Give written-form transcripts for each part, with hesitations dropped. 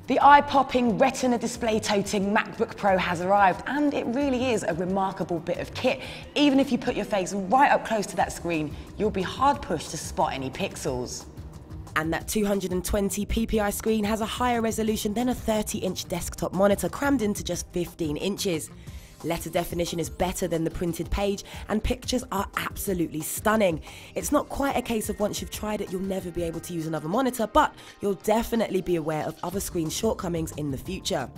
The eye-popping, retina display-toting MacBook Pro has arrived, and it really is a remarkable bit of kit. Even if you put your face right up close to that screen, you'll be hard-pushed to spot any pixels. And that 220 ppi screen has a higher resolution than a 30-inch desktop monitor crammed into just 15 inches. Letter definition is better than the printed page, and pictures are absolutely stunning. It's not quite a case of once you've tried it, you'll never be able to use another monitor, but you'll definitely be aware of other screen shortcomings in the future.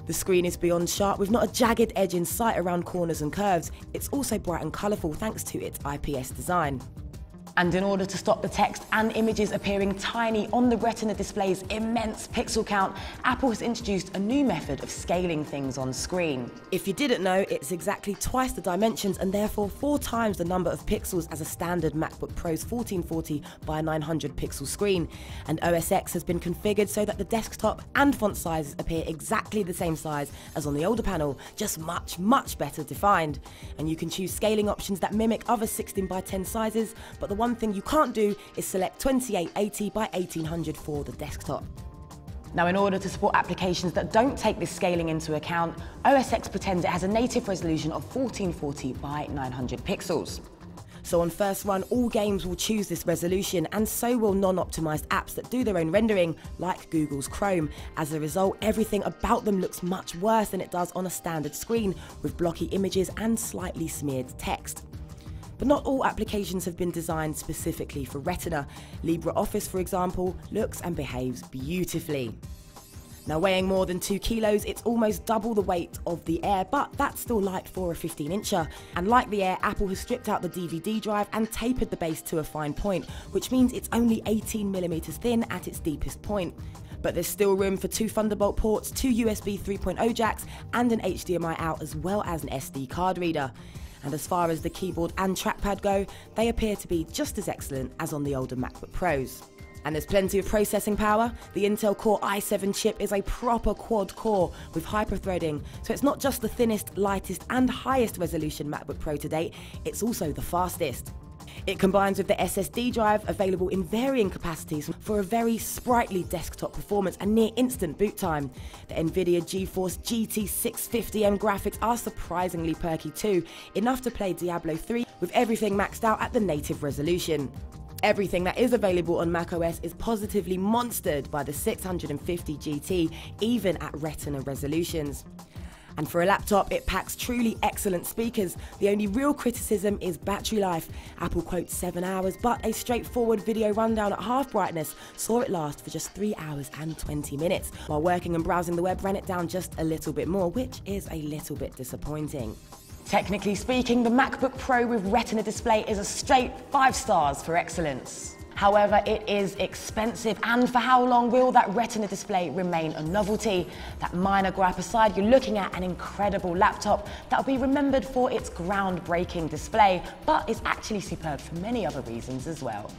The screen is beyond sharp, with not a jagged edge in sight around corners and curves. It's also bright and colourful thanks to its IPS design. And in order to stop the text and images appearing tiny on the Retina display's immense pixel count, Apple has introduced a new method of scaling things on screen. If you didn't know, it's exactly twice the dimensions and therefore 4 times the number of pixels as a standard MacBook Pro's 1440 by 900 pixel screen. And OS X has been configured so that the desktop and font sizes appear exactly the same size as on the older panel, just much better defined. And you can choose scaling options that mimic other 16 by 10 sizes, but the one thing you can't do is select 2880 by 1800 for the desktop. Now, in order to support applications that don't take this scaling into account, OS X pretends it has a native resolution of 1440 by 900 pixels. So on first run, all games will choose this resolution, and so will non-optimized apps that do their own rendering, like Google's Chrome. As a result, everything about them looks much worse than it does on a standard screen, with blocky images and slightly smeared text. But not all applications have been designed specifically for Retina. LibreOffice, for example, looks and behaves beautifully. Now, weighing more than 2 kilos, it's almost double the weight of the Air, but that's still light for a 15-incher. And like the Air, Apple has stripped out the DVD drive and tapered the base to a fine point, which means it's only 18mm thin at its deepest point. But there's still room for 2 Thunderbolt ports, 2 USB 3.0 jacks, and an HDMI out, as well as an SD card reader. And as far as the keyboard and trackpad go, they appear to be just as excellent as on the older MacBook Pros. And there's plenty of processing power. The Intel Core i7 chip is a proper quad core with hyper-threading, so it's not just the thinnest, lightest and highest resolution MacBook Pro to date, it's also the fastest. It combines with the SSD drive, available in varying capacities, for a very sprightly desktop performance and near instant boot time. The Nvidia GeForce GT 650M graphics are surprisingly perky too, enough to play Diablo 3 with everything maxed out at the native resolution. Everything that is available on macOS is positively monstered by the 650 GT, even at Retina resolutions. And for a laptop, it packs truly excellent speakers. The only real criticism is battery life. Apple quotes 7 hours, but a straightforward video rundown at half brightness saw it last for just 3 hours and 20 minutes, while working and browsing the web ran it down just a little bit more, which is a little bit disappointing. Technically speaking, the MacBook Pro with Retina display is a straight 5 stars for excellence. However, it is expensive, and for how long will that Retina display remain a novelty? That minor gripe aside, you're looking at an incredible laptop that will be remembered for its groundbreaking display, but is actually superb for many other reasons as well.